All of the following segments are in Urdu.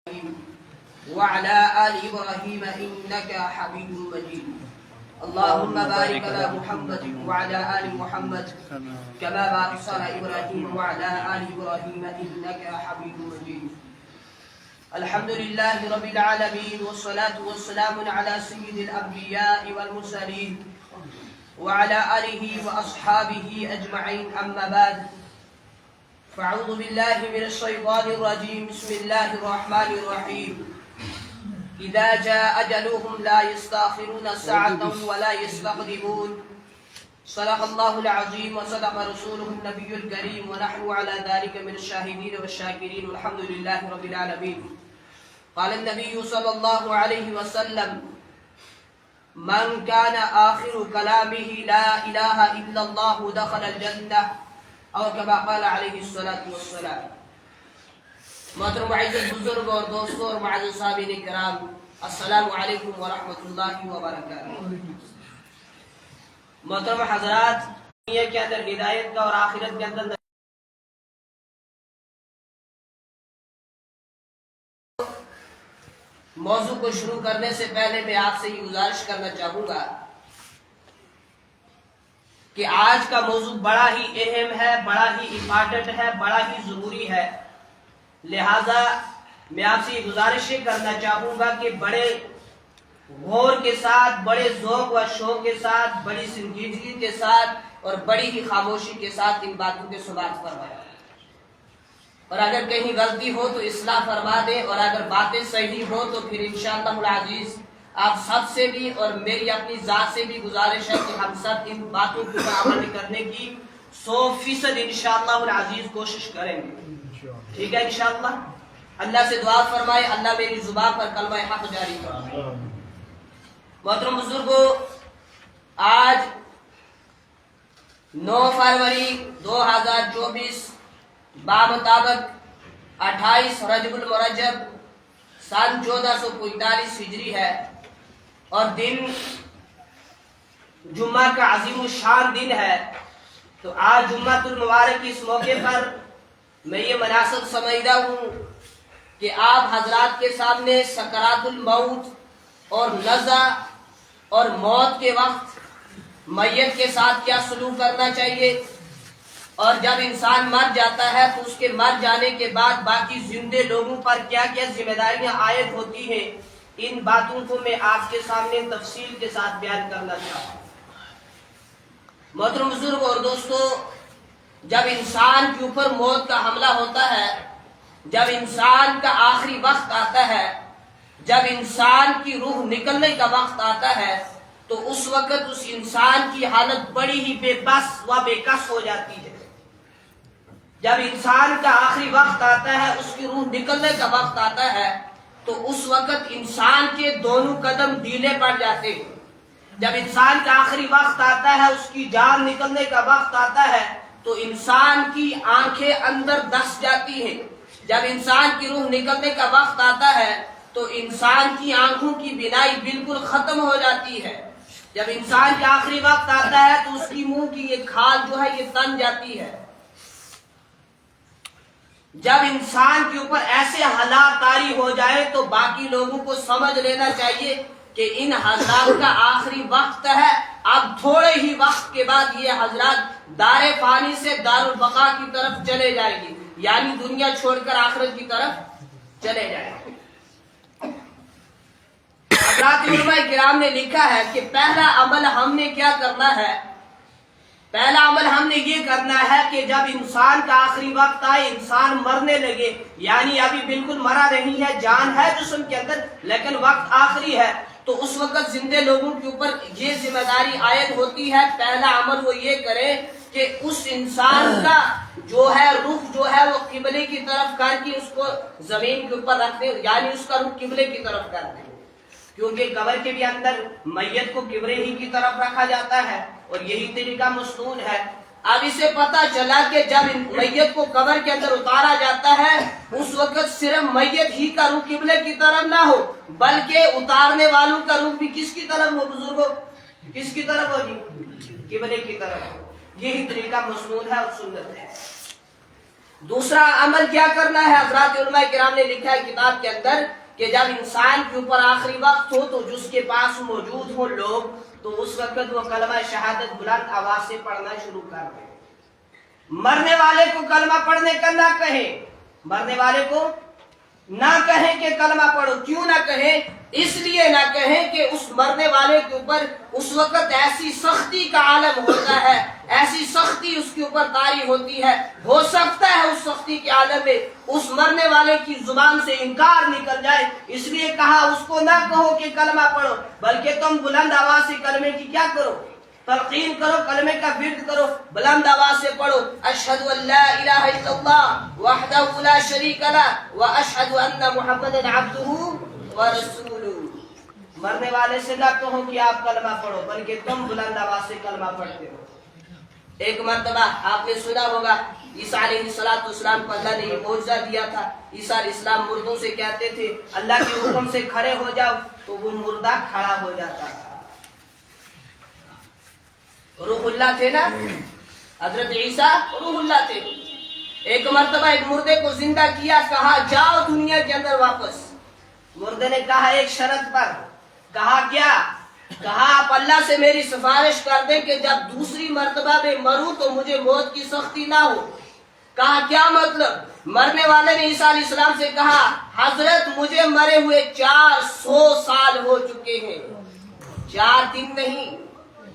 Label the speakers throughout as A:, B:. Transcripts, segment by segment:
A: وعلى آل إبراهيم إنك حميد مجيد. اللهم بارك على محمد وعلى آل محمد كما باركت على إبراهيم وعلى آل إبراهيم إنك حميد مجيد. الحمد لله رب العالمين والصلاة والسلام على سيد الأنبياء والمرسلين وعلى آله وأصحابه أجمعين. أما بعد، فأعوذ بالله من الشيطان الرجيم. بسم الله الرحمن الرحيم. إذا جاء أجلهم لا يستأخرون ساعة ولا يستقدمون. صدق الله العظيم وصدق رسوله النبي الكريم ونحن على ذلك من الشاهدين والشاكرين والحمد لله رب العالمين. قال النبي صلى الله عليه وسلم: من كان آخر كلامه لا إله إلا الله دخل الجنة، اور كما قال علیہ الصلاۃ والسلام. محترم معزز بزرگ اور دوستوں اور معزز صاحبین کرام، السلام علیکم ورحمۃ اللہ وبرکاتہ. محترم حضرات، دنیا کے اندر ہدایت کا اور آخرت کے اندر موضوع کو شروع کرنے سے پہلے میں آپ سے یہ گزارش کرنا چاہوں گا کہ آج کا موضوع بڑا ہی اہم ہے، بڑا ہی امپارٹنٹ ہے، بڑا ہی ضروری ہے. لہذا میں آپ سے یہ گزارش کرنا چاہوں گا کہ بڑے غور کے ساتھ، بڑے ذوق و شوق کے ساتھ، بڑی سنجیدگی کے ساتھ اور بڑی ہی خاموشی کے ساتھ ان باتوں کے سماعت فرمائیں، اور اگر کہیں غلطی ہو تو اصلاح فرما دیں، اور اگر باتیں صحیح ہو تو پھر انشاءاللہ العزیز آپ سب سے بھی اور میری اپنی ذات سے بھی گزارش ہے کہ ہم سب ان باتوں کو عمل کرنے کی 100% انشاءاللہ العزیز کوشش کریں گے. ٹھیک ہے انشاءاللہ. اللہ سے دعا فرمائے اللہ میری زبان پر کلمہ حق جاری فرمائے. محترم بزرگوں، آج 9 فروری 2024 بامطابق 28 رجب المرجب سن 1445 ہجری ہے، اور دن جمعہ کا عظیم الشان دن ہے. تو آج جمعۃ المبارک کی اس موقع پر میں یہ مناسب سمجھتا ہوں کہ آپ حضرات کے سامنے سکرات الموت اور نزع اور موت کے وقت میت کے ساتھ کیا سلوک کرنا چاہیے، اور جب انسان مر جاتا ہے تو اس کے مر جانے کے بعد باقی زندے لوگوں پر کیا کیا ذمہ داریاں عائد ہوتی ہیں، ان باتوں کو میں آپ کے سامنے تفصیل کے ساتھ بیان کرنا چاہتا ہوں. محترم بزرگ اور دوستو، جب انسان کے اوپر موت کا حملہ ہوتا ہے، جب انسان کا آخری وقت آتا ہے، جب انسان کی روح نکلنے کا وقت آتا ہے، تو اس وقت اس انسان کی حالت بڑی ہی بے بس و بے کس ہو جاتی ہے. جب انسان کا آخری وقت آتا ہے، اس کی روح نکلنے کا وقت آتا ہے، تو اس وقت انسان کے دونوں قدم ڈھیلے پڑ جاتے ہیں. جب انسان کا آخری وقت آتا ہے، اس کی جان نکلنے کا وقت آتا ہے، تو انسان کی آنکھیں اندر دس جاتی ہیں. جب انسان کی روح نکلنے کا وقت آتا ہے تو انسان کی آنکھوں کی بینائی بالکل ختم ہو جاتی ہے. جب انسان کا آخری وقت آتا ہے تو اس کی منہ کی یہ کھال جو ہے یہ تن جاتی ہے. جب انسان کے اوپر ایسے حالات طاری ہو جائے تو باقی لوگوں کو سمجھ لینا چاہیے کہ ان حضرات کا آخری وقت ہے. اب تھوڑے ہی وقت کے بعد یہ حضرات دار فانی سے دار البقاء کی طرف چلے جائیں گے، یعنی دنیا چھوڑ کر آخرت کی طرف چلے جائیں گے. حضرات علماء کرام نے لکھا ہے کہ پہلا عمل ہم نے کیا کرنا ہے؟ پہلا عمل ہم نے یہ کرنا ہے کہ جب انسان کا آخری وقت آئے، انسان مرنے لگے، یعنی ابھی بالکل مرا نہیں ہے، جان ہے جسم کے اندر لیکن وقت آخری ہے، تو اس وقت زندے لوگوں کے اوپر یہ ذمہ داری عائد ہوتی ہے. پہلا عمل وہ یہ کرے کہ اس انسان کا جو ہے رخ جو ہے وہ قبلے کی طرف کر کے اس کو زمین کے اوپر رکھ دے، یعنی اس کا رخ قبلے کی طرف کر دے، کیونکہ قبر کے بھی اندر میت کو قبلے ہی کی طرف رکھا جاتا ہے اور یہی طریقہ مسنون ہے. اب اسے پتا چلا کہ جب میت کو قبر کے اندر اتارا جاتا ہے اس وقت صرف میت ہی کا رخ قبلے کی طرف نہ ہو بلکہ اتارنے والوں کا رخ بھی کس کی طرف ہو؟ بزرگوں، کس کی طرف ہو جی؟ قبلے کی طرف. یہی طریقہ مسنون ہے اور سنت ہے. دوسرا عمل کیا کرنا ہے؟ حضرات علماء کرام نے لکھا ہے کتاب کے اندر کہ جب انسان کے اوپر آخری وقت ہو تو جس کے پاس موجود ہو لوگ، تو اس وقت وہ کلمہ شہادت بلند آواز سے پڑھنا شروع کر دیں۔ مرنے والے کو کلمہ پڑھنے کا نہ کہیں، مرنے والے کو نہ کہیں کہ کلمہ پڑھو۔ کیوں نہ کہیں؟ اس لیے نہ کہیں کہ اس مرنے والے کے اوپر اس وقت ایسی سختی کا عالم ہوتا ہے، ایسی سختی اس کے اوپر طاری ہوتی ہے، ہو سکتا ہے اس سختی کے عالم میں اس مرنے والے کی زبان سے انکار نکل جائے۔ اس لیے کہا اس کو نہ کہو کہ کلمہ پڑھو، بلکہ تم بلند آواز سے کلمے کی کیا کرو؟ تلقین کرو، کلمے کا ورد کرو، بلند آواز سے پڑھو۔ اشہد ان لا الہ الا اللہ وحدہ لا شریک لہ واشہد ان محمدا عبدہ ورسولہ۔ مرنے والے سے نہ کہو کہ آپ کلمہ پڑھو، بلکہ تم بلند آواز سے کلمہ پڑھتے ہو۔ ایک مرتبہ آپ نے سنا ہوگا عیسیٰ علیہ السلام کو اللہ نے یہ معجزہ دیا تھا۔ عیسیٰ علیہ السلام مردوں سے کہتے تھے اللہ کے حکم سے کھڑے ہو جاؤ، تو وہ مردہ کھڑا ہو جاتا تھا۔ روح اللہ تھے نا حضرت عیسیٰ، روح اللہ تھے۔ ایک مرتبہ ایک مردے کو زندہ کیا، کہا جاؤ دنیا کے اندر واپس۔ مردے نے کہا ایک شرط پر۔ کہا کیا؟ کہا آپ اللہ سے میری سفارش کر دیں کہ جب دوسری مرتبہ میں مروں تو مجھے موت کی سختی نہ ہو۔ کہا کیا مطلب؟ مرنے والے نے عیسیٰ علیہ السلام سے کہا حضرت مجھے مرے ہوئے 400 سال ہو چکے ہیں، 4 دن نہیں،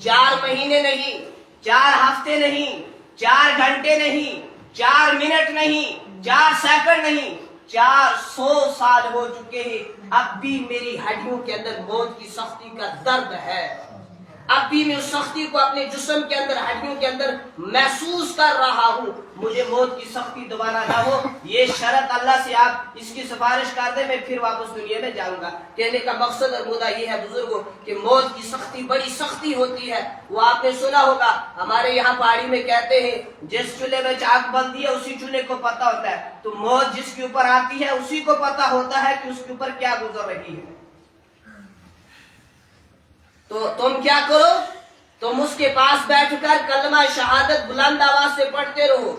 A: 4 مہینے نہیں، 4 ہفتے نہیں، 4 گھنٹے نہیں، 4 منٹ نہیں، 4 سیکنڈ نہیں، 400 سال ہو چکے ہیں، اب بھی میری ہڈیوں کے اندر موت کی سختی کا درد ہے، اب بھی میں اس سختی کو اپنے جسم کے اندر، ہڈیوں کے اندر محسوس کر رہا ہوں، مجھے موت کی سختی دوبارہ نہ ہو۔ یہ شرط اللہ سے آپ اس کی سفارش کر دیں، میں پھر واپس دنیا میں جاؤں گا۔ کہنے کا مقصد اور مدعا یہ ہے بزرگوں کہ موت کی سختی بڑی سختی ہوتی ہے۔ وہ آپ نے سنا ہوگا ہمارے یہاں پہاڑی میں کہتے ہیں جس چولہے میں آگ بلتی ہے اسی چولہے کو پتہ ہوتا ہے، تو موت جس کے اوپر آتی ہے اسی کو پتہ ہوتا ہے کہ اس کے اوپر کیا گزر رہی ہے۔ تو تم کیا کرو؟ تم اس کے پاس بیٹھ کر کلمہ شہادت بلند آواز سے پڑھتے رہو۔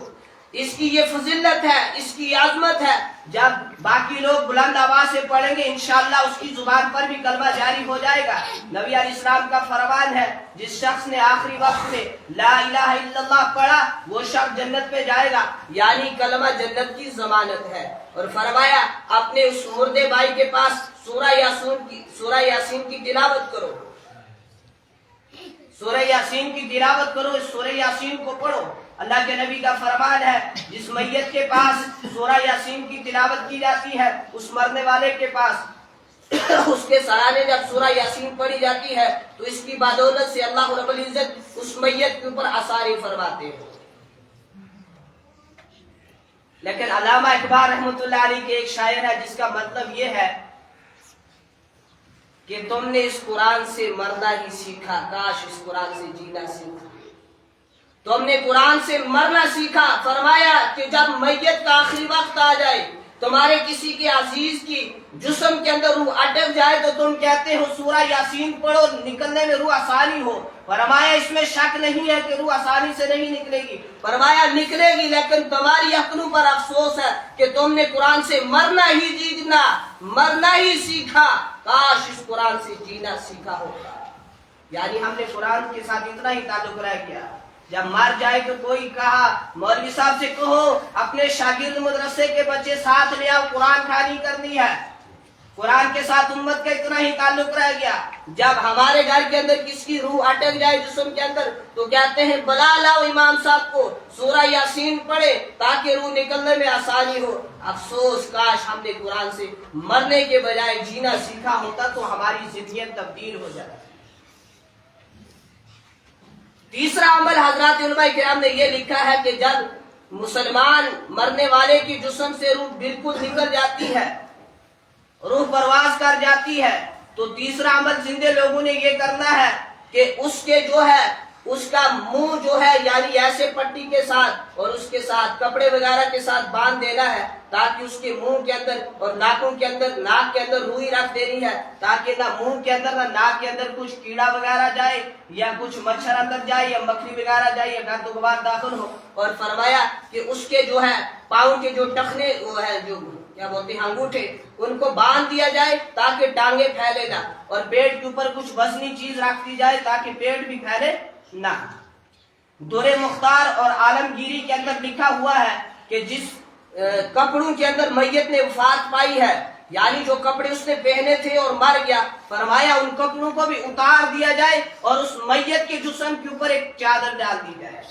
A: اس کی یہ فضیلت ہے، اس کی عظمت ہے۔ جب باقی لوگ بلند آواز سے پڑھیں گے انشاءاللہ اس کی زبان پر بھی کلمہ جاری ہو جائے گا۔ نبی علیہ السلام کا فرمان ہے جس شخص نے آخری وقت میں لا الہ الا اللہ پڑھا وہ شخص جنت پہ جائے گا، یعنی کلمہ جنت کی ضمانت ہے۔ اور فرمایا اپنے اس مردے بھائی کے پاس سورہ یاسین کی تلاوت کرو، سورہ یاسین کی تلاوت کرو، اس سورہ یاسین کو پڑھو۔ اللہ کے نبی کا فرمان ہے جس میت کے پاس سورہ یاسین کی تلاوت کی جاتی ہے اس مرنے والے کے پاس اس کے سرانے جب سورہ یاسین پڑھی جاتی ہے تو اس کی بدولت سے اللہ رب العزت اس میت کے اوپر آثار فرماتے ہیں۔ لیکن علامہ اقبال رحمۃ اللہ علیہ کے ایک شاعر ہے جس کا مطلب یہ ہے کہ تم نے اس قرآن سے مرنا ہی سیکھا، کاش اس قرآن سے جینا سیکھا۔ تم نے قرآن سے مرنا سیکھا۔ فرمایا کہ جب میت کا آخری وقت آ جائے، تمہارے کسی کے عزیز کی جسم کے اندر روح اٹک جائے تو تم کہتے ہو سورہ یاسین پڑھو، نکلنے میں روح آسانی ہو۔ فرمایا اس میں شک نہیں ہے کہ روح آسانی سے نہیں نکلے گی، فرمایا نکلے گی، لیکن تمہاری عقلوں پر افسوس ہے کہ تم نے قرآن سے مرنا ہی سیکھا، کاش اس قرآن سے جینا سیکھا ہوگا۔ یعنی ہم نے قرآن کے ساتھ اتنا ہی تعلق رہ گیا، جب مر جائے تو کوئی کہا مولوی صاحب سے کہو اپنے شاگرد مدرسے کے بچے ساتھ لے آؤ، قرآن خوانی کرنی ہے۔ قرآن کے ساتھ امت کا اتنا ہی تعلق رہ گیا۔ جب ہمارے گھر کے اندر کس کی روح اٹک جائے جسم کے اندر تو کہتے ہیں بلا لاؤ امام صاحب کو، سورہ یاسین پڑھے تاکہ روح نکلنے میں آسانی ہو۔ افسوس کاش ہم نے قرآن سے مرنے کے بجائے جینا سیکھا ہوتا تو ہماری زندگی تبدیل ہو جاتی۔ تیسرا عمل حضرات علماء کرام نے یہ لکھا ہے کہ جب مسلمان مرنے والے کی جسم سے روح بالکل نکل جاتی ہے، روح پرواز کر جاتی ہے، تو تیسرا عمل زندے لوگوں نے یہ کرنا ہے کہ اس کے جو ہے اس کا منہ جو ہے یعنی ایسے پٹی کے ساتھ اور اس کے ساتھ کپڑے وغیرہ کے ساتھ باندھ دینا ہے تاکہ اس کے منہ کے اندر اور ناکوں کے اندر ناک کے اندر روئی رکھ دینی ہے تاکہ نہ منہ کے اندر نہ ناک کے اندر کچھ کیڑا وغیرہ جائے یا کچھ مچھر اندر جائے یا مکھی وغیرہ جائے یا گند غبار داخل ہو. اور فرمایا کہ اس کے جو ہے پاؤں کے جو ٹخنے وہ ہے جو کیا بولتے ہیں انگوٹھے ان کو باندھ دیا جائے تاکہ ٹانگیں پھیلے نہ اور پیٹ کے اوپر کچھ وزنی چیز رکھ دی جائے تاکہ پیٹ بھی پھیلے نہ. درِ مختار اور عالمگیری کے اندر لکھا ہوا ہے کہ جس کپڑوں کے اندر میت نے وفات پائی ہے یعنی جو کپڑے اس نے پہنے تھے اور مر گیا فرمایا ان کپڑوں کو بھی اتار دیا جائے اور اس میت کے جسم کے اوپر ایک چادر ڈال دی جائے.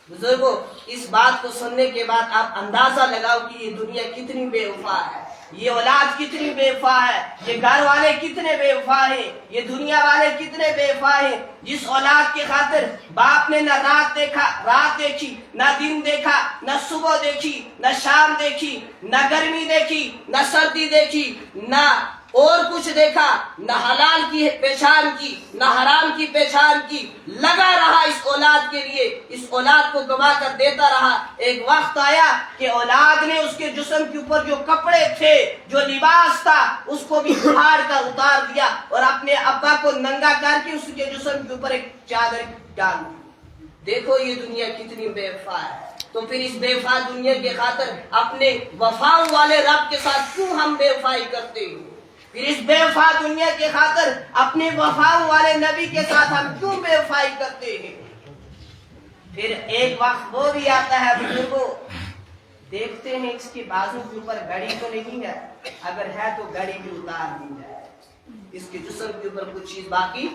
A: بزرگوں اس بات کو سننے کے بعد آپ اندازہ لگاؤ کہ یہ دنیا کتنی بے وفا ہے, یہ اولاد کتنی بے وفا ہے, یہ گھر والے کتنے بے وفا ہیں, یہ دنیا والے کتنے بے وفا ہیں. جس اولاد کی خاطر باپ نے نہ رات دیکھی نہ دن دیکھا نہ صبح دیکھی نہ شام دیکھی نہ گرمی دیکھی نہ سردی دیکھی نہ اور کچھ دیکھا, نہ حلال کی پہچان کی نہ حرام کی پہچان کی, لگا رہا اس اولاد کے لیے, اس اولاد کو گوا کر دیتا رہا. ایک وقت آیا کہ اولاد نے اس کے جسم کے اوپر جو کپڑے تھے جو لباس تھا اس کو بھی اکھاڑ کر اتار دیا اور اپنے ابا کو ننگا کر کے اس کے جسم کے اوپر ایک چادر ڈال دی. دیکھو یہ دنیا کتنی بے وفا ہے. تو پھر اس بے وفا دنیا کے خاطر اپنے وفا والے رب کے ساتھ کیوں ہم بے وفائی کرتے ہیں؟ پھر اس بے وفا دنیا کے خاطر اپنے وفا والے نبی کے ساتھ ہم کیوں بے وفائی کرتے ہیں؟ پھر ایک وقت وہ بھی آتا ہے بزرگوں, دیکھتے ہیں اس کے بازو کے اوپر گھڑی تو نہیں ہے, اگر ہے تو گھڑی بھی اتار دی جائے, اس کے جسم کے اوپر کچھ چیز باقی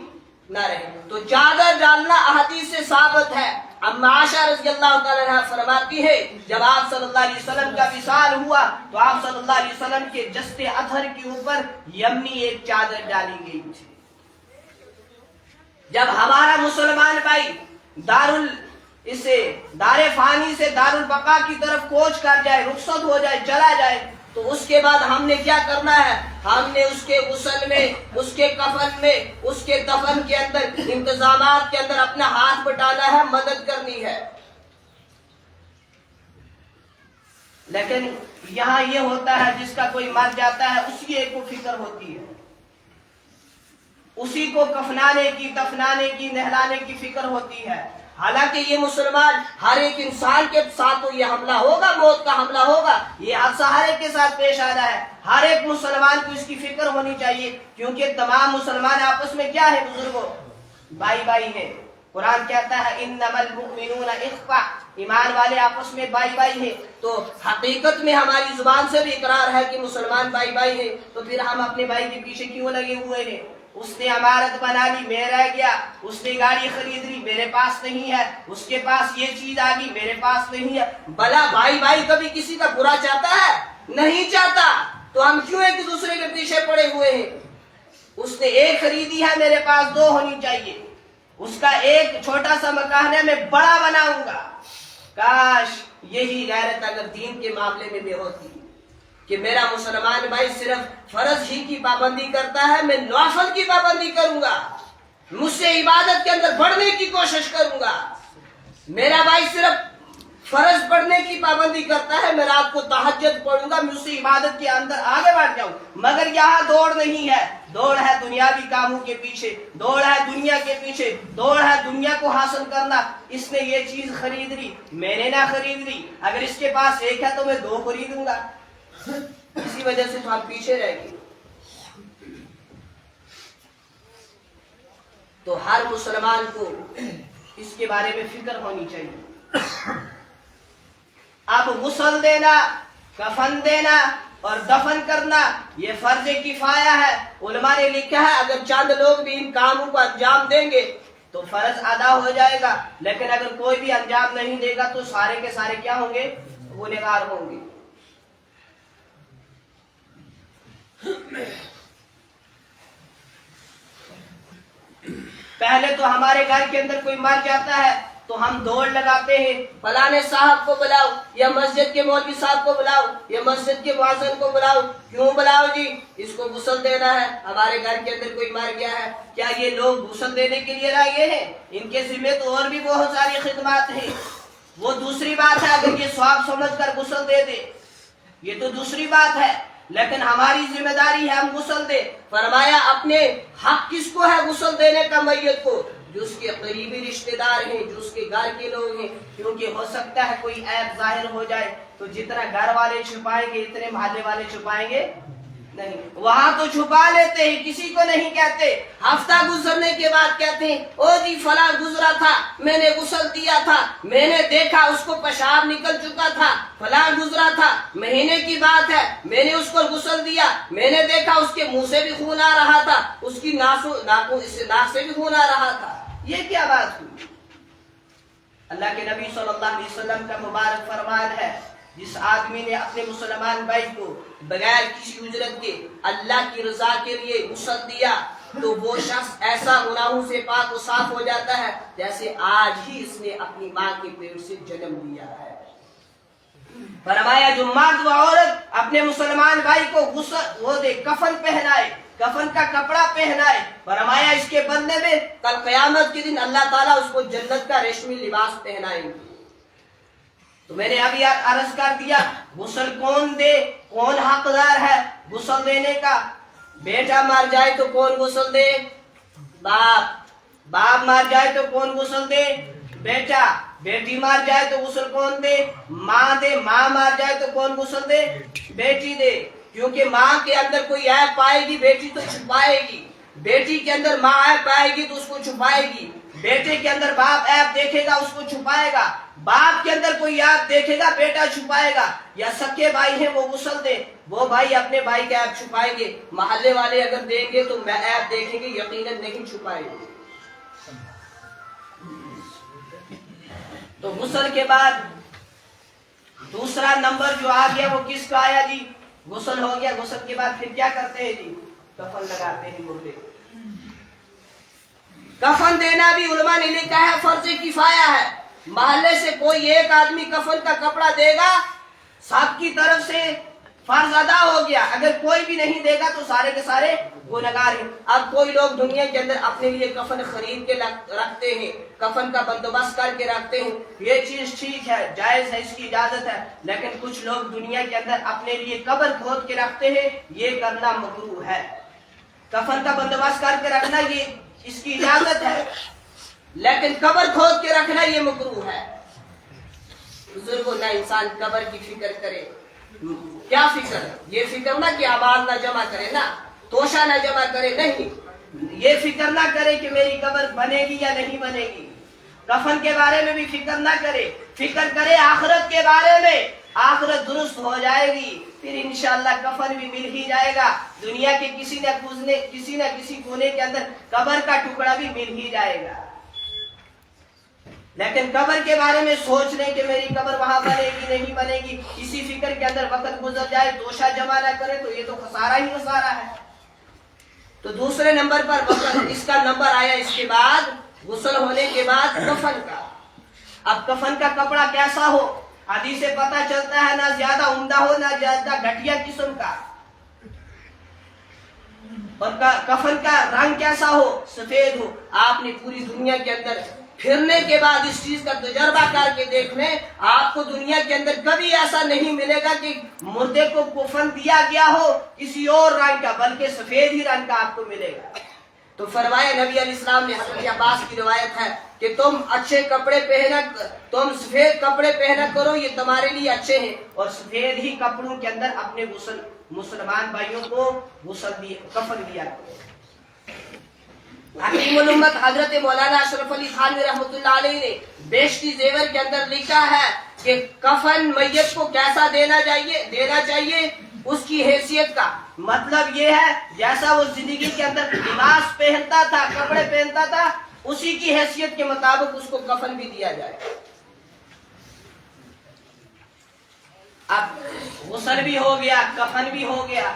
A: نہ رہے. تو چادر ڈالنا احادیث سے ثابت ہے. اما عائشہ رضی اللہ تعالی عنہا فرماتی ہے جب آپ صلی اللہ علیہ وسلم کا وصال ہوا تو آپ صلی اللہ علیہ وسلم کے جسد اطہر کے اوپر یمنی ایک چادر ڈالی گئی تھی. جب ہمارا مسلمان بھائی دار فانی سے دار البقا کی طرف کوچ کر جائے, رخصت ہو جائے, چلا جائے, تو اس کے بعد ہم نے کیا کرنا ہے؟ ہم نے اس کے غسل میں, اس کے کفن میں, اس کے دفن کے اندر انتظامات کے اندر اپنا ہاتھ بٹانا ہے, مدد کرنی ہے. لیکن یہاں یہ ہوتا ہے جس کا کوئی مر جاتا ہے اسی ایک کو فکر ہوتی ہے, اسی کو کفنانے کی, دفنانے کی, نہلانے کی فکر ہوتی ہے. حالانکہ یہ مسلمان ہر ایک انسان کے ساتھ تو یہ حملہ ہوگا, موت کا حملہ ہوگا, یہ حادثہ ہر ایک کے ساتھ پیش آنا ہے. ہر ایک مسلمان کو اس کی فکر ہونی چاہیے کیونکہ تمام مسلمان آپس میں کیا ہے بزرگوں؟ بھائی بھائی ہیں. قرآن کہتا ہے انما المؤمنون اخوہ, ایمان والے آپس میں بھائی بھائی ہیں. تو حقیقت میں ہماری زبان سے بھی اقرار ہے کہ مسلمان بھائی بھائی ہیں, تو پھر ہم اپنے بھائی کے پیچھے کیوں لگے ہوئے ہیں؟ اس نے عمارت بنا لی, میں رہ گیا, اس نے گاڑی خرید لی, میرے پاس نہیں ہے, اس کے پاس یہ چیز آ گئی, میرے پاس نہیں ہے. بھلا بھائی بھائی کبھی کسی کا برا چاہتا ہے؟ نہیں چاہتا. تو ہم کیوں ایک دوسرے کے پیچھے پڑے ہوئے ہیں؟ اس نے ایک خریدی ہے, میرے پاس دو ہونی چاہیے. اس کا ایک چھوٹا سا مکان ہے, میں بڑا بناؤں گا. کاش یہی غیرت اگر دین کے معاملے میں بھی ہوتی کہ میرا مسلمان بھائی صرف فرض ہی کی پابندی کرتا ہے, میں نوافل کی پابندی کروں گا, مجھ سے عبادت کے اندر بڑھنے کی کوشش کروں گا. میرا بھائی صرف فرض پڑھنے کی پابندی کرتا ہے, میں رات کو تہجد پڑھوں گا, مجھ سے عبادت کے اندر آگے بڑھ جاؤں. مگر یہاں دوڑ نہیں ہے, دوڑ ہے دنیاوی کاموں کے پیچھے, دوڑ ہے دنیا کے پیچھے, دوڑ ہے دنیا کو حاصل کرنا. اس نے یہ چیز خرید لی, میں نے نہ خرید لی, اگر اس کے پاس ایک ہے تو میں دو خریدوں گا. اسی وجہ سے تو ہم پیچھے رہ گئے. تو ہر مسلمان کو اس کے بارے میں فکر ہونی چاہیے. اب غسل دینا, کفن دینا اور دفن کرنا یہ فرض کفایہ ہے. علماء نے لکھا ہے اگر چند لوگ بھی ان کاموں کو انجام دیں گے تو فرض ادا ہو جائے گا, لیکن اگر کوئی بھی انجام نہیں دے گا تو سارے کے سارے کیا ہوں گے؟ گنہگار ہوں گے. پہلے تو ہمارے گھر کے اندر کوئی مر جاتا ہے تو ہم دوڑ لگاتے ہیں، فلانے صاحب کو بلاؤ، یا مسجد کے مولوی صاحب کو بلاؤ، یا مسجد کے مؤذن کو بلاؤ۔ کیوں بلاؤ جی؟ اس کو غسل دینا ہے، ہمارے گھر کے اندر کوئی مر گیا ہے۔ کیا یہ لوگ غسل دینے کے لیے لائے ہیں؟ ان کے ذمہ تو اور بھی بہت ساری خدمات ہیں۔ وہ دوسری بات ہے اگر یہ ثواب سمجھ کر غسل دے دے، یہ تو دوسری بات ہے، لیکن ہماری ذمہ داری ہے ہم غسل دیں۔ فرمایا اپنے حق کس کو ہے غسل دینے کا میت کو؟ جو اس کے قریبی رشتہ دار ہیں، جو اس کے گھر کے لوگ ہیں، کیونکہ ہو سکتا ہے کوئی عیب ظاہر ہو جائے تو جتنا گھر والے چھپائیں گے اتنے محلے والے چھپائیں گے نہیں، وہاں تو چھپا لیتے ہیں، کسی کو نہیں کہتے۔ ہفتہ گزرنے کے بعد کہتے ہیں او جی فلاں گزرا تھا، میں نے غسل دیا تھا، میں نے دیکھا اس کو پیشاب نکل چکا تھا، فلاں گزرا تھا، مہینے کی بات ہے، میں نے اس کو غسل دیا، میں نے دیکھا اس کے منہ سے بھی خون آ رہا تھا، اس کی ناک سے بھی خون آ رہا تھا۔ یہ کیا بات ہوئی؟ اللہ کے نبی صلی اللہ علیہ وسلم کا مبارک فرمان ہے، جس آدمی نے اپنے مسلمان بھائی کو بغیر کسی اجرت کے اللہ کی رضا کے لیے غسل دیا تو وہ شخص ایسا گناہوں سے پاک و صاف ہو جاتا ہے جیسے آج ہی اس نے اپنی ماں کے پیٹ سے جنم لیا ہے۔ فرمایا جو مرد و عورت اپنے مسلمان بھائی کو غسل وہ دے، کفن پہنائے، کفن کا کپڑا پہنائے، فرمایا اس کے بدلے میں کل قیامت کے دن اللہ تعالیٰ اس کو جنت کا ریشمی لباس پہنائیں گے۔ تو میں نے ابھی عرض کر دیا غسل کون دے، کون حقدار ہے غسل دینے کا؟ بیٹا مر جائے تو کون غسل دے؟ باپ مر جائے تو کون غسل دے؟ بیٹا۔ بیٹی مر جائے تو غسل کون دے؟ ماں دے۔ ماں مر جائے تو کون غسل دے؟ بیٹی دے، کیونکہ ماں کے اندر کوئی عیب پائے گی بیٹی تو چھپائے گی، بیٹی کے اندر ماں عیب پائے گی تو اس کو چھپائے گی، بیٹے کے اندر باپ عیب دیکھے گا اس کو چھپائے گا، باپ کے اندر کوئی عیب دیکھے گا بیٹا چھپائے گا۔ یا سکے بھائی ہیں وہ غسل دیں، وہ بھائی اپنے بھائی کا عیب چھپائیں گے، محلے والے اگر دیں گے تو عیب دیکھیں گے، یقیناً نہیں چھپائیں گے۔ تو غسل کے بعد دوسرا نمبر جو آ گیا وہ کس کا آیا جی؟ غسل ہو گیا، غسل کے بعد پھر کیا کرتے ہیں جی؟ کفن لگاتے ہیں مردے کو۔ کفن دینا بھی علماء نے لکھا ہے فرض کفایہ ہے، محلے سے کوئی ایک آدمی کفن کا کپڑا دے گا سب کی طرف سے فرض ادا ہو گیا، اگر کوئی بھی نہیں دے گا تو سارے کے سارے گنہگار ہیں۔ اب کوئی لوگ دنیا کے اندر اپنے لیے کفن خرید کے رکھتے ہیں، کفن کا بندوبست کر کے رکھتے ہیں، یہ چیز ٹھیک ہے، جائز ہے، اس کی اجازت ہے، لیکن کچھ لوگ دنیا کے اندر اپنے لیے قبر کھود کے رکھتے ہیں، یہ کرنا مکروہ ہے۔ کفن کا بندوبست کر کے رکھنا یہ اس کی اجازت ہے، لیکن قبر کھود کے رکھنا یہ مکروہ ہے۔ بزرگوں نہ انسان قبر کی فکر کرے، کیا فکر؟ یہ فکر نہ کہ اعمال نہ جمع کرے، نہ توشہ نہ جمع کرے، نہیں، یہ فکر نہ کرے کہ میری قبر بنے گی یا نہیں بنے گی، کفن کے بارے میں بھی فکر نہ کرے، فکر کرے آخرت کے بارے میں، آخرت درست ہو جائے گی پھر انشاءاللہ کفن بھی مل ہی جائے گا، دنیا کے کسی نہ کسی کونے کے اندر قبر کا ٹکڑا بھی مل ہی جائے گا۔ لیکن قبر کے بارے میں سوچ لیں کہ میری قبر وہاں بنے گی نہیں بنے گی، اسی فکر کے اندر وقت گزر جائے، توشہ جمع نہ کرے تو یہ تو خسارہ ہی خسارہ ہے۔ تو دوسرے نمبر پر اس کا نمبر آیا اس کے بعد غسل ہونے کے بعد کفن کا۔ اب کفن کا کپڑا کیسا ہو؟ حدیث سے پتہ چلتا ہے نہ زیادہ عمدہ ہو نہ زیادہ گھٹیا قسم کا، اور کفن کا رنگ کیسا ہو؟ سفید ہو۔ آپ نے پوری دنیا کے اندر پھرنے کے بعد اس چیز کا تجربہ کر کے دیکھ لیں، آپ کو دنیا کے اندر کبھی ایسا نہیں ملے گا کہ مردے کو کفن دیا گیا ہو کسی اور رنگ کا، بلکہ سفید ہی رنگ کا آپ کو ملے گا۔ تو فرمایا نبی علیہ السلام نے، حضرت عباس کی روایت ہے کہ تم اچھے کپڑے تم سفید کپڑے پہنا کرو، یہ تمہارے لیے اچھے ہیں، اور سفید ہی کپڑوں کے اندر اپنے مسلمان بھائیوں کو کفن دیا کرو۔ حکیم الامت حضرت مولانا اشرف علی تھانوی رحمۃ اللہ علیہ نے بیشتی زیور کے اندر لکھا ہے کہ کفن میت کو کیسا دینا چاہیے، اس کی حیثیت کا مطلب یہ ہے جیسا وہ زندگی کے اندر لباس پہنتا تھا، کپڑے پہنتا تھا، اسی کی حیثیت کے مطابق اس کو کفن بھی دیا جائے۔ اب غسل بھی ہو گیا، کفن بھی ہو گیا،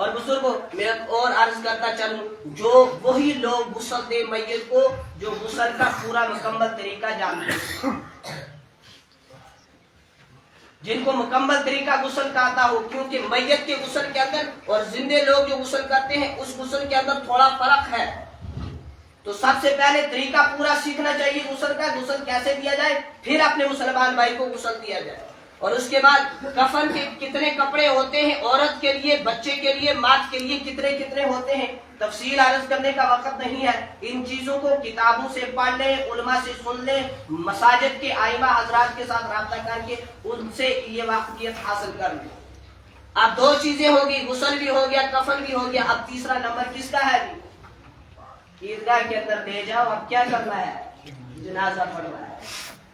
A: اور بزرگوں میں اور عرض کرتا چلوں، جو وہی لوگ غسل دے میت کو جو غسل کا پورا مکمل طریقہ جانتے ہیں، جن کو مکمل طریقہ غسل کا آتا ہو، کیونکہ میت کے غسل کے اندر اور زندے لوگ جو غسل کرتے ہیں اس غسل کے اندر تھوڑا فرق ہے۔ تو سب سے پہلے طریقہ پورا سیکھنا چاہیے غسل کا، غسل کیسے دیا جائے، پھر اپنے مسلمان بھائی کو غسل دیا جائے۔ اور اس کے بعد کفن کے کتنے کپڑے ہوتے ہیں، عورت کے لیے، بچے کے لیے، مات کے لیے کتنے کتنے ہوتے ہیں، تفصیل عرض کرنے کا وقت نہیں ہے۔ ان چیزوں کو کتابوں سے پڑھ لیں، علماء سے سن لیں، مساجد کے ائمہ حضرات کے ساتھ رابطہ کر کے ان سے یہ واقفیت حاصل کر لیں۔ اب دو چیزیں ہوگی، غسل بھی ہو گیا، کفن بھی ہو گیا، اب تیسرا نمبر کس کا ہے جی؟ عیدگاہ کے اندر لے جاؤ، اب کیا کرنا ہے؟ جنازہ پڑھنا ہے۔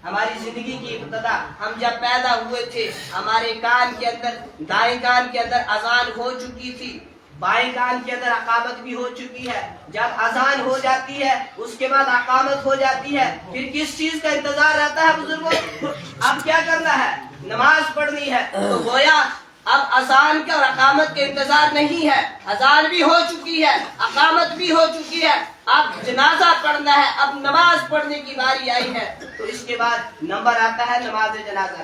A: ہماری زندگی کی ابتدا، ہم جب پیدا ہوئے تھے ہمارے کان کے اندر، دائیں کان کے اندر اذان ہو چکی تھی، بائیں کان کے اندر اقامت بھی ہو چکی ہے۔ جب اذان ہو جاتی ہے اس کے بعد اقامت ہو جاتی ہے، پھر کس چیز کا انتظار رہتا ہے بزرگوں؟ اب کیا کرنا ہے؟ نماز پڑھنی ہے۔ تو گویا اب اذان کا اور اقامت کا انتظار نہیں ہے، اذان بھی ہو چکی ہے، اقامت بھی ہو چکی ہے، اب جنازہ پڑھنا ہے، اب نماز پڑھنے کی باری آئی ہے۔ تو اس کے بعد نمبر آتا ہے نماز جنازہ۔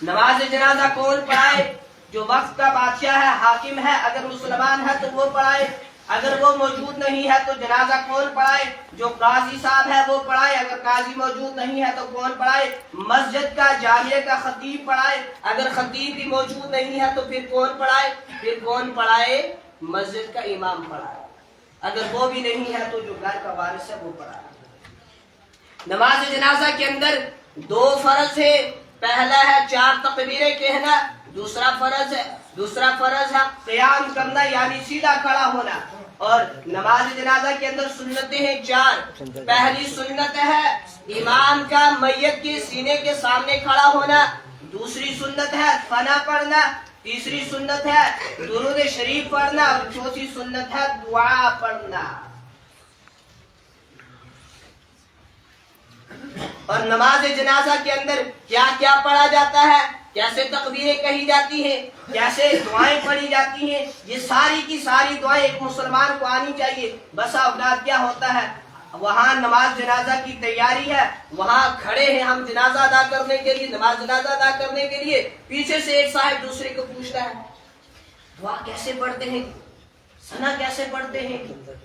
A: نماز جنازہ کون پڑھائے؟ جو وقت کا بادشاہ ہے، حاکم ہے، اگر مسلمان ہے تو وہ پڑھائے، اگر وہ موجود نہیں ہے تو جنازہ کون پڑھائے؟ جو قاضی صاحب ہے وہ پڑھائے، اگر قاضی موجود نہیں ہے تو کون پڑھائے؟ مسجد کا، جامعہ کا خطیب پڑھائے، اگر خطیب بھی موجود نہیں ہے تو پھر کون پڑھائے؟ پھر کون پڑھائے؟ مسجد کا امام پڑھائے، اگر وہ بھی نہیں ہے تو جو گھر کا وارث ہے وہ پڑھائے۔ نماز جنازہ کے اندر دو فرض ہے، پہلا ہے 4 تکبیریں کہنا، دوسرا فرض ہے قیام کرنا یعنی سیدھا کھڑا ہونا۔ اور نماز جنازہ کے اندر سنتیں ہیں 4۔ پہلی سنت ہے امام کا میت کے سینے کے سامنے کھڑا ہونا، دوسری سنت ہے ثنا پڑھنا، تیسری سنت ہے درود شریف پڑھنا، اور چوتھی سنت ہے دعا پڑھنا۔ اور نماز جنازہ کے اندر کیا کیا پڑھا جاتا ہے، کیسے تکبیریں کہی جاتی ہیں، کیسے دعائیں پڑھی جاتی ہیں، یہ ساری کی ساری دعائیں ایک مسلمان کو آنی چاہیے۔ بسا اوقات کیا ہوتا ہے، وہاں نماز جنازہ کی تیاری ہے، وہاں کھڑے ہیں ہم جنازہ ادا کرنے کے لیے، نماز جنازہ ادا کرنے کے لیے، پیچھے سے ایک صاحب دوسرے کو پوچھتا ہے دعا کیسے پڑھتے ہیں، ثنا کیسے پڑھتے ہیں،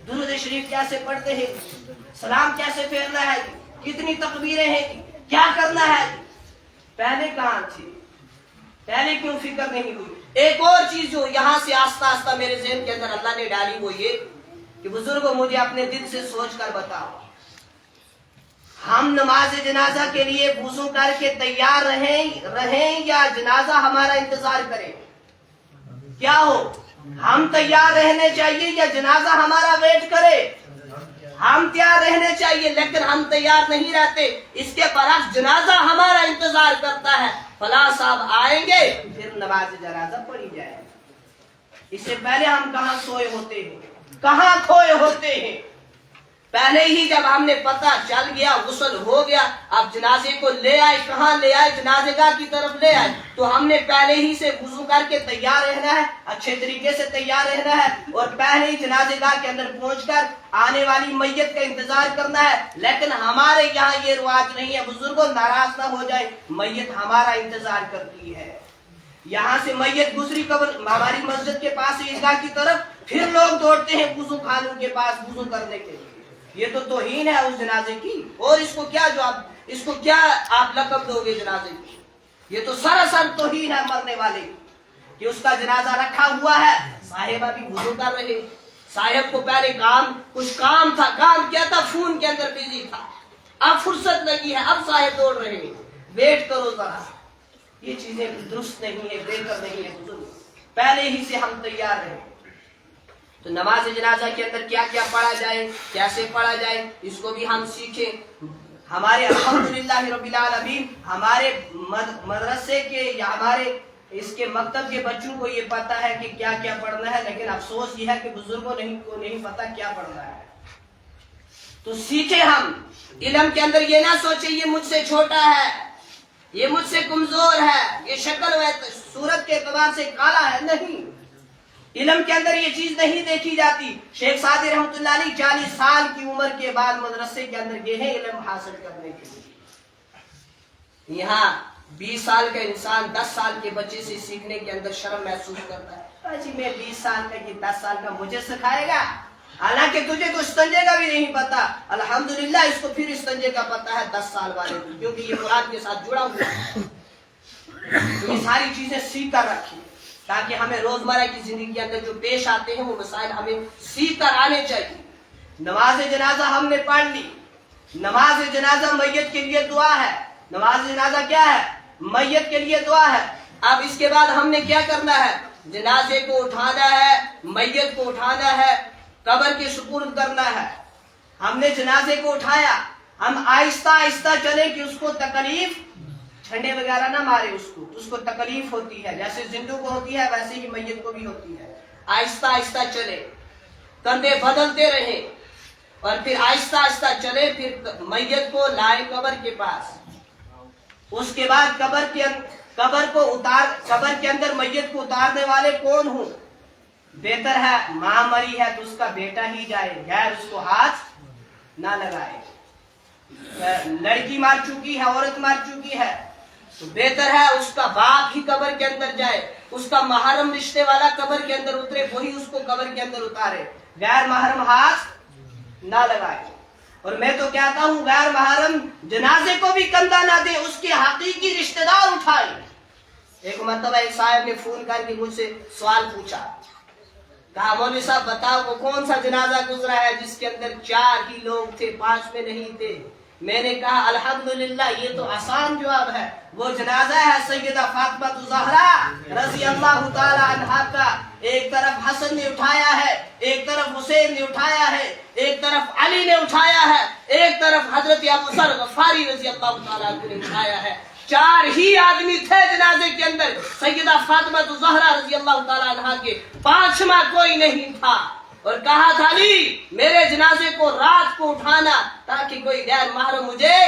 A: درود شریف کیسے پڑھتے ہیں، سلام کیسے پھیرنا ہے، کتنی تکبیریں ہیں، کیا کرنا ہے؟ پہلے کہاں تھی؟ پہلے کیوں فکر نہیں ہوئی؟ ایک اور چیز جو یہاں سے آہستہ آہستہ میرے ذہن کے اندر اللہ نے ڈالی وہ یہ کہ بزرگوں مجھے اپنے دل سے سوچ کر بتاؤ، ہم نماز جنازہ کے لیے وضو کر کے تیار رہیں یا جنازہ ہمارا انتظار کرے؟ کیا ہو، ہم تیار رہنے چاہیے یا جنازہ ہمارا ویٹ کرے؟ ہم تیار رہنے چاہیے، لیکن ہم تیار نہیں رہتے، اس کے برعکس جنازہ ہمارا انتظار کرتا ہے، فلاں صاحب آئیں گے پھر نماز جنازہ پڑھی جائے۔ اس سے پہلے ہم کہاں سوئے ہوتے ہیں، کہاں کھوئے ہوتے ہیں؟ پہلے ہی جب ہم نے پتہ چل گیا، غسل ہو گیا، اب جنازے کو لے آئے، کہاں لے آئے؟ جنازے گاہ کی طرف لے آئے، تو ہم نے پہلے ہی سے وضو کر کے تیار رہنا ہے، اچھے طریقے سے تیار رہنا ہے، اور پہلے ہی جنازے گاہ کے اندر پہنچ کر آنے والی میت کا انتظار کرنا ہے۔ لیکن ہمارے یہاں یہ رواج نہیں ہے، بزرگوں ناراض نہ ہو جائے، میت ہمارا انتظار کرتی ہے۔ یہاں سے میت دوسری قبر ہماری مسجد کے پاس عیدگاہ کی طرف، پھر لوگ دوڑتے ہیں وضو خانوں کے پاس وضو کرنے کے لیے۔ یہ تو توہین ہے اس جنازے کی، اور اس کو کیا آپ لقب دو گے جنازے کی؟ یہ تو سراسر توہین ہے مرنے والے کی، کہ اس کا جنازہ رکھا ہوا ہے، صاحبہ بھی وضو کر رہے، صاحب کو پہلے کچھ کام تھا، کام کیا تھا، فون کے اندر بزی تھا، اب فرصت لگی ہے، اب صاحب دوڑ رہے ہیں، ویٹ کرو ذرا۔ یہ چیزیں درست نہیں ہے، بہتر نہیں ہے، پہلے ہی سے ہم تیار رہیں۔ تو نماز جنازہ کے اندر کیا کیا پڑھا جائے، کیسے پڑھا جائے، اس کو بھی ہم سیکھیں۔ ہمارے الحمدللہ رب العالمین ہمارے مدرسے کے یا ہمارے اس کے مکتب کے بچوں کو یہ پتا ہے کہ کیا کیا پڑھنا ہے، لیکن افسوس یہ ہے کہ بزرگوں کو نہیں پتا کیا پڑھنا ہے۔ تو سیکھیں ہم، علم کے اندر یہ نہ سوچیں یہ مجھ سے چھوٹا ہے، یہ مجھ سے کمزور ہے، یہ شکل و صورت کے اعتبار سے کالا ہے، نہیں، علم کے اندر یہ چیز نہیں دیکھی جاتی. شیخ سعدی رحمۃ اللہ علیہ 40 سال کی عمر کے بعد مدرسے کے اندر گئے ہیں علم حاصل کرنے کے لیے. یہاں 20 سال کا انسان 10 سال کے بچے سے سیکھنے کے اندر شرم محسوس کرتا ہے. جی میں 20 سال کا کہ 10 سال کا مجھے سکھائے گا، حالانکہ تجھے تو استنجے کا بھی نہیں پتا. الحمدللہ اس کو پھر استنجے کا پتا ہے 10 سال والے کو، کیونکہ یہ قرآن کے ساتھ جڑا ہوا ہے. تو یہ ساری چیزیں سیکھ کر رکھی تاکہ ہمیں روزمرہ کی زندگی کے اندر جو پیش آتے ہیں وہ مسائل ہمیں سیکھ کر آنے چاہیے. نماز جنازہ ہم نے پڑھ لی. نماز جنازہ میت کے لیے دعا ہے. نماز جنازہ کیا ہے؟ میت کے لیے دعا ہے. اب اس کے بعد ہم نے کیا کرنا ہے؟ جنازے کو اٹھانا ہے، میت کو اٹھانا ہے، قبر کے سپرد کرنا ہے. ہم نے جنازے کو اٹھایا، ہم آہستہ آہستہ چلے کہ اس کو تکلیف، جھنڈے وغیرہ نہ مارے اس کو تکلیف ہوتی ہے. جیسے زندوں کو ہوتی ہے ویسے ہی میت کو بھی ہوتی ہے. آہستہ آہستہ چلے، کندھے بدلتے رہیں اور پھر آہستہ آہستہ چلے. پھر میت کو لائے قبر کے پاس. اس کے بعد قبر کے اندر میت کو اتارنے والے کون ہوں؟ بہتر ہے ماں مری ہے تو اس کا بیٹا ہی جائے، غیر اس کو ہاتھ نہ لگائے. لڑکی مار چکی ہے، عورت مار چکی ہے تو بہتر ہے اس کا باپ ہی قبر کے اندر جائے. اس کا محرم رشتے والا قبر کے اندر اترے، وہی اس کو قبر کے اندر اتارے، غیر محرم ہاتھ نہ لگائے. اور میں تو کہتا ہوں غیر محرم جنازے کو بھی کندھا نہ دے، اس کے حقیقی رشتہ دار اٹھائے. ایک مرتبہ ایک صاحب نے فون کر کے مجھ سے سوال پوچھا، کہا مولوی صاحب بتاؤ وہ کون سا جنازہ گزرا ہے جس کے اندر 4 ہی لوگ تھے، 5 میں نہیں تھے؟ میں نے کہا الحمدللہ یہ تو آسان جواب ہے. وہ جنازہ ہے سیدہ فاطمہ الزہرا رضی اللہ تعالی عنہا کا. ایک طرف حسن نے اٹھایا ہے، ایک طرف حسین نے اٹھایا ہے، ایک طرف علی نے اٹھایا ہے، ایک طرف حضرت ابو ذر غفاری رضی اللہ تعالی عنہ نے اٹھایا ہے. 4 ہی آدمی تھے جنازے کے اندر سیدہ فاطمہ الزہرا رضی اللہ تعالی عنہا کے، 5واں کوئی نہیں تھا. اور کہا تھا علی میرے جنازے کو رات کو اٹھانا تاکہ کوئی غیر محرم مجھے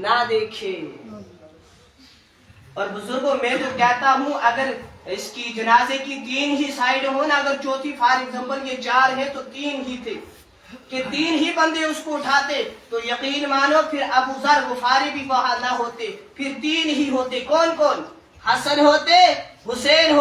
A: نہ دیکھے. اور بزرگوں میں تو کہتا ہوں اگر اس کی جنازے کی 3 ہی سائیڈ ہو نا، اگر چوتھی فار ایگزامپل یہ 4 ہے تو 3 ہی تھے کہ 3 ہی بندے اس کو اٹھاتے تو یقین مانو پھر ابو ذر غفاری بھی وہاں نہ ہوتے، پھر 3 ہی ہوتے. کون کون؟ حسن ہوتے، حسین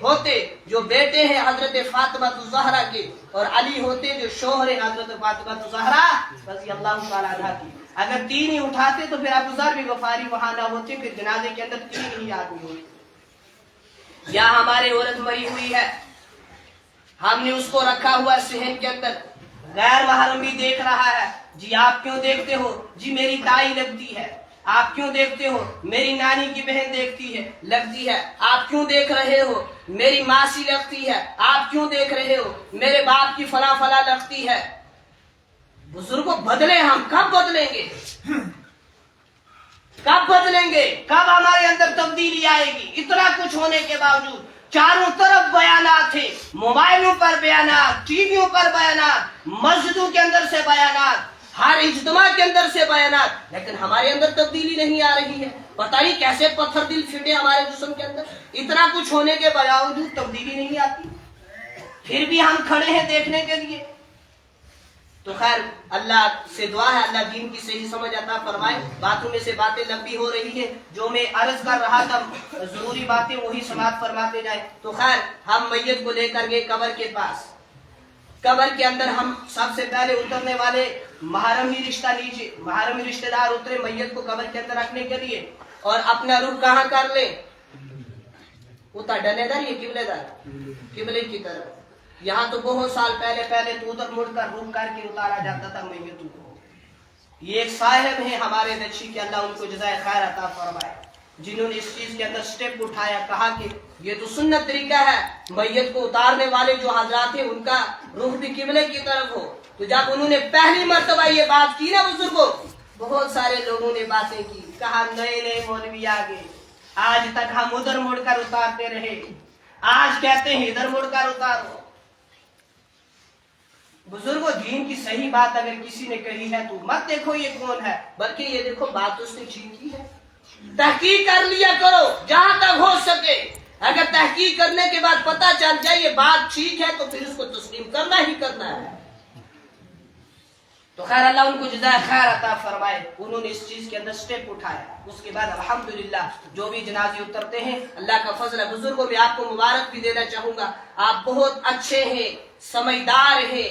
A: ہوتے جو بیٹے ہیں حضرت فاطمہ الزہرا کے، اور علی ہوتے جو شوہر حضرت فاطمہ الزہرا رضی اللہ تعالی عنہا کی. اگر 3 ہی اٹھاتے تو پھر ابو ذر بھی غفاری وہاں نہ ہوتے، پھر جنازے کے اندر 3 ہی آدمی ہوتے. یا ہمارے عورت مری ہوئی ہے، ہم نے اس کو رکھا ہوا صحن کے اندر، غیر محرم بھی دیکھ رہا ہے. جی آپ کیوں دیکھتے ہو؟ جی میری تائی لگتی ہے. آپ کیوں دیکھتے ہو؟ میری نانی کی بہن لگتی ہے. آپ کیوں دیکھ رہے ہو؟ میری ماسی لگتی ہے. آپ کیوں دیکھ رہے ہو؟ میرے باپ کی فلاں فلاں لگتی ہے. بزرگوں بدلے ہم کب بدلیں گے؟ کب بدلیں گے؟ کب ہمارے اندر تبدیلی آئے گی؟ اتنا کچھ ہونے کے باوجود چاروں طرف بیانات ہیں، موبائلوں پر بیانات، ٹی ویوں پر بیانات، مسجدوں کے اندر سے بیانات، ہر اجتماع کے اندر سے بیانات، لیکن ہمارے اندر تبدیلی نہیں آ رہی ہے. پتہ نہیں کیسے پتھر دل پھٹے ہمارے جسم کے اندر، اتنا کچھ ہونے کے باوجود تبدیلی نہیں آتی، پھر بھی ہم کھڑے ہیں دیکھنے کے لیے. تو خیر اللہ سے دعا ہے اللہ دین کی صحیح سمجھ عطا فرمائے. باتوں میں سے باتیں لمبی ہو رہی ہیں، جو میں عرض کر رہا تھا ضروری باتیں وہی سماعت فرماتے جائیں. تو خیر ہم میت کو لے کر گئے قبر کے پاس. قبر کے اندر ہم سب سے پہلے اترنے والے محرمی رشتہ دار اترے میت کو قبر کے اندر رکھنے کے لیے، اور اپنا رخ کہاں کر لیں؟ اتر ڈنے دار یا قبلے دار؟ قبلے کی طرف. یہاں تو بہت سال پہلے تو ادھر مڑ کر رخ کر کے اتارا جاتا تھا میتوں کو. یہ ایک صاحب ہیں ہمارے دچی کے، اللہ ان کو جزائے خیر عطا فرمائے، جنہوں نے اس چیز کے اندر سٹیپ اٹھایا. کہا کہ یہ تو سنت طریقہ ہے، میت کو اتارنے والے جو حضرات ہیں ان کا رخ بھی قبلے کی طرف ہو. تو جب انہوں نے پہلی مرتبہ یہ بات کی نا بزرگوں، بہت سارے لوگوں نے باتیں کی، کہا نئے مولوی آگے، آج تک ہم ادھر مڑ کر اتارتے رہے، آج کہتے ہیں ادھر مڑ کر اتارو. بزرگوں دین کی صحیح بات اگر کسی نے کہی ہے تو مت دیکھو یہ کون ہے، بلکہ یہ دیکھو بات اس نے ٹھیک کی ہے. تحقیق کر لیا کرو جہاں تک ہو سکے. اگر تحقیق کرنے کے بعد پتہ چل جائے یہ بات ٹھیک ہے تو پھر اس کو تسلیم کرنا ہی کرنا ہے. تو خیر اللہ ان کو جزائے خیر عطا فرمائے، انہوں نے اس چیز کے اندر سٹیپ اٹھایا. اس کے بعد الحمدللہ جو بھی جنازے اترتے ہیں اللہ کا فضل ہے. بزرگوں میں آپ کو مبارک بھی دینا چاہوں گا، آپ بہت اچھے ہیں، سمجھدار ہیں،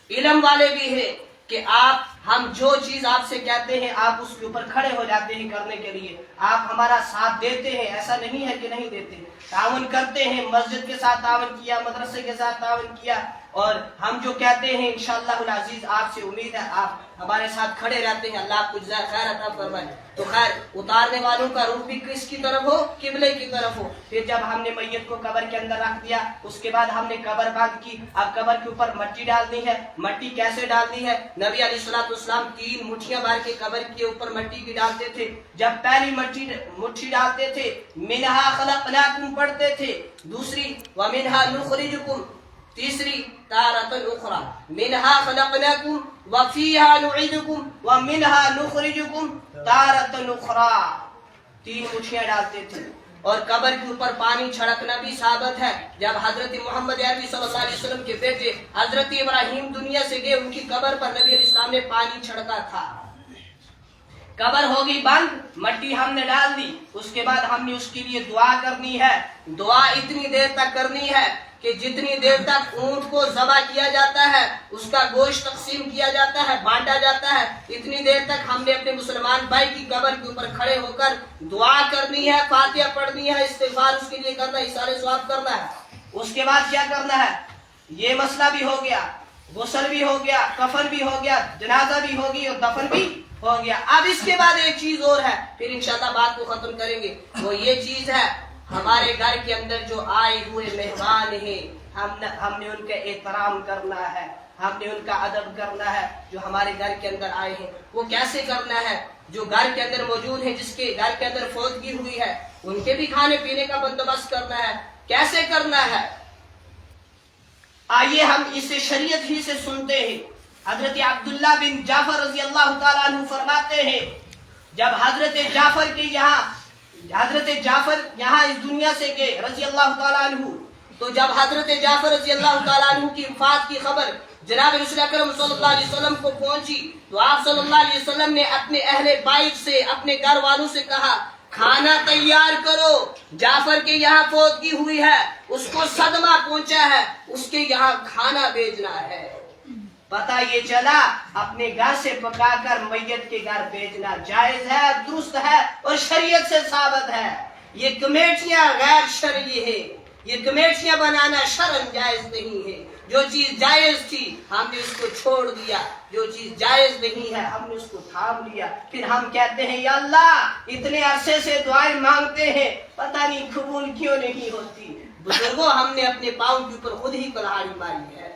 A: علم والے بھی ہیں کہ آپ ہم جو چیز آپ سے کہتے ہیں آپ اس کے اوپر کھڑے ہو جاتے ہیں کرنے کے لیے. آپ ہمارا ساتھ دیتے ہیں، ایسا نہیں ہے کہ نہیں دیتے، تعاون کرتے ہیں. مسجد کے ساتھ تعاون کیا، مدرسے کے ساتھ تعاون کیا، اور ہم جو کہتے ہیں انشاءاللہ العزیز آپ سے امید ہے آپ ہمارے ساتھ کھڑے رہتے ہیں. اللہ آپ کو جزائے خیر عطا فرمائے. تو خیر اتارنے والوں کا رخ بھی کس کی طرف ہو؟ قبلے کی طرف ہو. پھر جب ہم نے میت کو قبر کے اندر رکھ دیا اس کے بعد ہم نے قبر بند کی. اب قبر کے اوپر مٹی ڈالنی ہے. مٹی کیسے ڈالنی ہے؟ نبی علیہ الصلوۃ والسلام 3 مٹھیاں بھر کے قبر کے اوپر مٹی کی ڈالتے تھے. جب پہلی مٹھی ڈالتے تھے منہا خلقناکم پڑھتے تھے، دوسری ومنہا نخرجکم، تیسری تارۃ اخری، منہا خلقناکم وفیہا نعیدکم ومنہا نخرجکم تارۃ اخری. 3 مٹھیاں ڈالتے تھے. اور قبر کے اوپر پانی چھڑکنا بھی ثابت ہے. جب حضرت محمد عربی صلی اللہ علیہ وسلم کے بیٹے حضرت ابراہیم دنیا سے گئے ان کی قبر پر نبی علیہ السلام نے پانی چھڑکا تھا. قبر ہوگی بند، مٹی ہم نے ڈال دی، اس کے بعد ہم نے اس کے لیے دعا کرنی ہے. دعا اتنی دیر تک کرنی ہے کہ جتنی دیر تک اونٹ کو ذبح کیا جاتا ہے، اس کا گوشت تقسیم کیا جاتا ہے، بانٹا جاتا ہے، اتنی دیر تک ہم نے اپنے مسلمان بھائی کی قبر کے اوپر کھڑے ہو کر دعا کرنی ہے، فاتحہ پڑھنی ہے، استغفار اس کے لیے کرنا ہے، اشارے ثواب کرنا ہے. اس کے بعد کیا کرنا ہے؟ یہ مسئلہ بھی ہو گیا، غسل بھی ہو گیا، کفن بھی ہو گیا، جنازہ بھی ہو گئی اور دفن بھی ہو گیا. اب اس کے بعد ایک چیز اور ہے، پھر انشاءاللہ بات کو ختم کریں گے. وہ یہ چیز ہے ہمارے گھر کے اندر جو آئے ہوئے مہمان ہیں ہم نے ان کا احترام کرنا ہے، ہم نے ان کا ادب کرنا ہے. جو ہمارے گھر کے اندر آئے ہیں وہ کیسے کرنا ہے؟ جو گھر کے اندر موجود ہیں، جس کے گھر کے اندر فوتگی ہوئی ہے، ان کے بھی کھانے پینے کا بندوبست کرنا ہے. کیسے کرنا ہے؟ آئیے ہم اسے شریعت ہی سے سنتے ہیں. حضرت عبداللہ بن جعفر رضی اللہ تعالیٰ عنہ فرماتے ہیں جب حضرت جعفر یہاں اس دنیا سے گئے رضی اللہ تعالیٰ عنہ، تو جب حضرت جعفر رضی اللہ تعالیٰ عنہ کی وفات کی خبر جناب رسول اکرم صلی اللہ علیہ وسلم کو پہنچی تو آپ صلی اللہ علیہ وسلم نے اپنے اہل بیت سے، اپنے گھر والوں سے کہا کھانا تیار کرو، جعفر کے یہاں فوتگی ہوئی ہے، اس کو صدمہ پہنچا ہے، اس کے یہاں کھانا بھیجنا ہے. پتہ یہ چلا اپنے گھر سے پکا کر میت کے گھر بھیجنا جائز ہے، درست ہے اور شریعت سے ثابت ہے. یہ کمیٹیاں غیر شرعی ہے، یہ کمیٹیاں بنانا شرعاً جائز نہیں ہے. جو چیز جائز تھی ہم نے اس کو چھوڑ دیا، جو چیز جائز نہیں ہے ہم نے اس کو تھام لیا. پھر ہم کہتے ہیں یا اللہ اتنے عرصے سے دعائیں مانگتے ہیں پتہ نہیں قبول کیوں نہیں ہوتی. بزرگوں ہم نے اپنے پاؤں کے اوپر خود ہی کلہاڑی ماری ہے.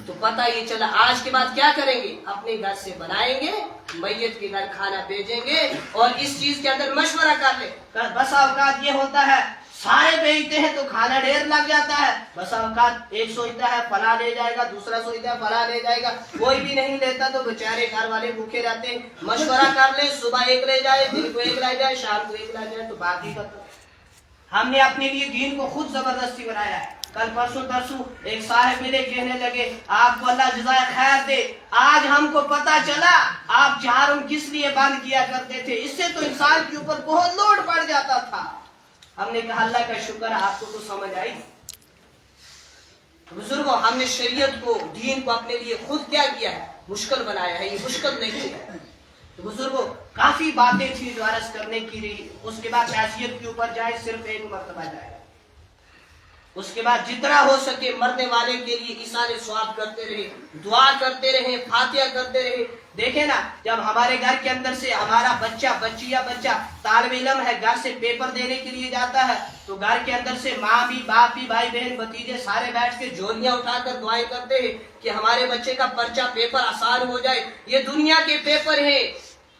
A: تو پتہ یہ چلا آج کے بعد کیا کریں گے؟ اپنے گھر سے بنائیں گے، میت کے گھر کھانا بھیجیں گے اور اس چیز کے اندر مشورہ کر لیں. بس اوقات یہ ہوتا ہے سارے بھیجتے ہیں تو کھانا ڈھیر لگ جاتا ہے. بس اوقات ایک سوچتا ہے فلاں لے جائے گا، دوسرا سوچتا ہے فلاں لے جائے گا، کوئی بھی نہیں لیتا تو بیچارے گھر والے بھوکے رہتے ہیں. مشورہ کر لیں، صبح ایک لے جائے، دن کو ایک لے جائے، شام کو ایک لے جائے تو بات ہی ختم. ہم نے اپنے لیے دین کو خود زبردستی بنایا ہے. کل پرسوں ایک صاحب ملے، کہنے لگے آپ کو اللہ جزائے خیر دے، آج ہم کو پتا چلا آپ چہارم کس لیے بند کیا کرتے تھے، اس سے تو انسان کے اوپر بہت لوڈ پڑ جاتا تھا. ہم نے کہا اللہ کا شکر آپ کو تو سمجھ آئی. بزرگوں ہم نے شریعت کو، دین کو اپنے لیے خود کیا کیا ہے؟ مشکل بنایا ہے. یہ مشکل نہیں ہے. تو بزرگوں کافی باتیں تھی جو عرض کرنے کی رہی. اس کے بعد تعزیت کے اوپر جائے، صرف ایک مرتبہ جائے. اس کے بعد جتنا ہو سکے مرنے والے کے لیے ایثار ثواب کرتے رہے، دعا کرتے رہے، فاتحہ کرتے رہے. دیکھیں نا جب ہمارے گھر کے اندر سے ہمارا بچہ طالب علم ہے، گھر سے پیپر دینے کے لیے جاتا ہے تو گھر کے اندر سے ماں بھی، باپ بھی، بھائی بہن، بھتیجے سارے بیٹھ کے جھولیاں اٹھا کر دعائیں کرتے ہیں کہ ہمارے بچے کا پرچہ پیپر آسان ہو جائے. یہ دنیا کے پیپر ہیں،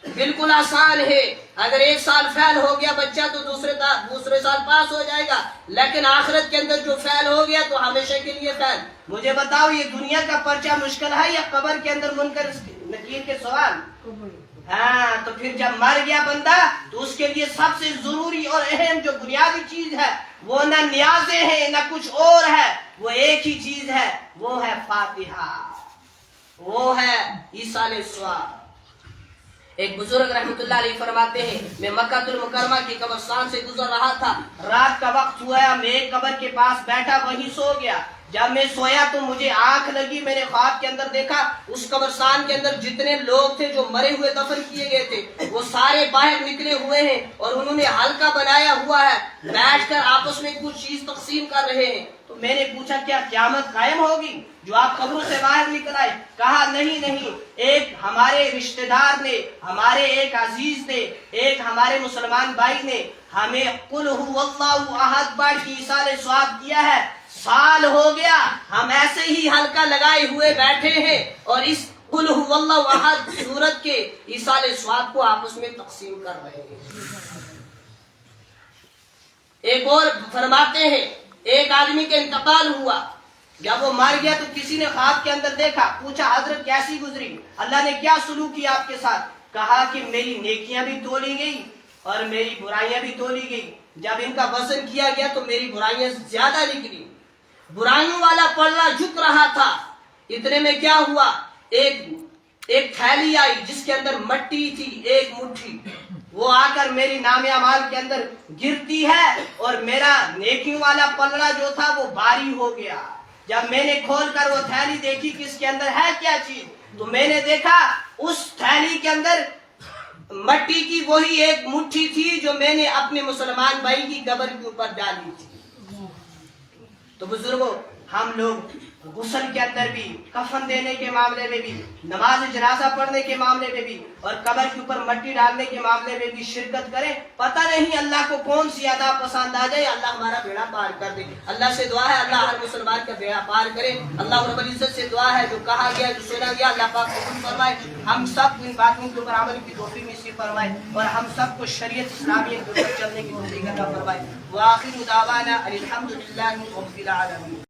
A: بالکل آسان ہے. اگر ایک سال فیل ہو گیا بچہ تو دوسرے سال پاس ہو جائے گا، لیکن آخرت کے اندر جو فیل ہو گیا تو ہمیشہ کے لیے فیل. مجھے بتاؤ یہ دنیا کا پرچہ مشکل ہے یا قبر کے اندر منکر نکیر کے سوال؟ ہاں تو پھر جب مر گیا بندہ تو اس کے لیے سب سے ضروری اور اہم جو بنیادی چیز ہے وہ نہ نیازیں ہیں نہ کچھ اور ہے، وہ ایک ہی چیز ہے، وہ ہے فاتحہ، وہ ہے ایصال ثواب۔ ایک بزرگ رحمت اللہ علیہ فرماتے ہیں میں مکہ المکرمہ کی قبرستان سے گزر رہا تھا، رات کا وقت ہوا، میں ایک قبر کے پاس بیٹھا وہیں سو گیا۔ جب میں سویا تو مجھے آنکھ لگی، میں نے خواب کے اندر دیکھا اس قبرستان کے اندر جتنے لوگ تھے جو مرے ہوئے دفن کیے گئے تھے وہ سارے باہر نکلے ہوئے ہیں اور انہوں نے حلقہ بنایا ہوا ہے، بیٹھ کر آپس میں کچھ چیز تقسیم کر رہے ہیں۔ تو میں نے پوچھا کیا قیامت قائم ہوگی جو آپ قبروں سے باہر نکل آئے؟ کہا نہیں، ایک ہمارے رشتہ دار نے، ہمارے ایک عزیز نے، ایک ہمارے مسلمان بھائی نے ہمیں قل هو اللہ احد پڑھ کی ایصال ثواب کیا ہے، سال ہو گیا ہم ایسے ہی حلقہ لگائے ہوئے بیٹھے ہیں اور اس قل هو اللہ احد سورت کے ایصال ثواب کو آپس میں تقسیم کر رہے ہیں۔ ایک اور فرماتے ہیں ایک آدمی کا انتقال ہوا، جب وہ مر گیا تو کسی نے خواب کے اندر دیکھا، پوچھا حضرت کیسی گزری، اللہ نے کیا سلوک کیا آپ کے ساتھ؟ کہا کہ میری نیکیاں بھی تولی گئی اور میری برائیاں بھی تولی گئی، جب ان کا وزن کیا گیا تو میری برائیاں زیادہ نکلی، برائیوں والا پلڑا جھک رہا تھا۔ اتنے میں کیا ہوا، ایک تھیلی آئی جس کے اندر مٹی تھی ایک مٹھی، وہ آ کر میری نام اعمال کے اندر گرتی ہے اور میرا نیکیوں والا پلڑا جو تھا وہ بھاری ہو گیا۔ جب میں نے کھول کر وہ تھیلی دیکھی کہ اس کے اندر ہے کیا چیز، تو میں نے دیکھا اس تھیلی کے اندر مٹی کی وہی ایک مٹھی تھی جو میں نے اپنے مسلمان بھائی کی قبر کے اوپر ڈالی تھی۔ تو بزرگوں، ہم لوگ غسل کے اندر بھی، کفن دینے کے معاملے میں بھی، نماز جنازہ پڑھنے کے معاملے میں بھی اور قبر کے اوپر مٹی ڈالنے کے معاملے میں بھی شرکت کریں۔ پتہ نہیں اللہ کو کون سی ادا پسند آ جائے، اللہ ہمارا بیڑا پار کر دے۔ اللہ سے دعا ہے اللہ ہر مسلمان کا بیڑا پار کرے۔ اللہ رب العزت سے دعا ہے جو کہا گیا جو سنا گیا اللہ پاک قبول فرمائے، ہم سب کو ان باتوں کے اوپر عمل کی توفیق نصیب فرمائے اور ہم سب کو شریعت اسلامیہ کے اوپر چلنے کی توفیق عطا فرمائے۔ وآخر دعوانا الحمد للہ رب العالمین۔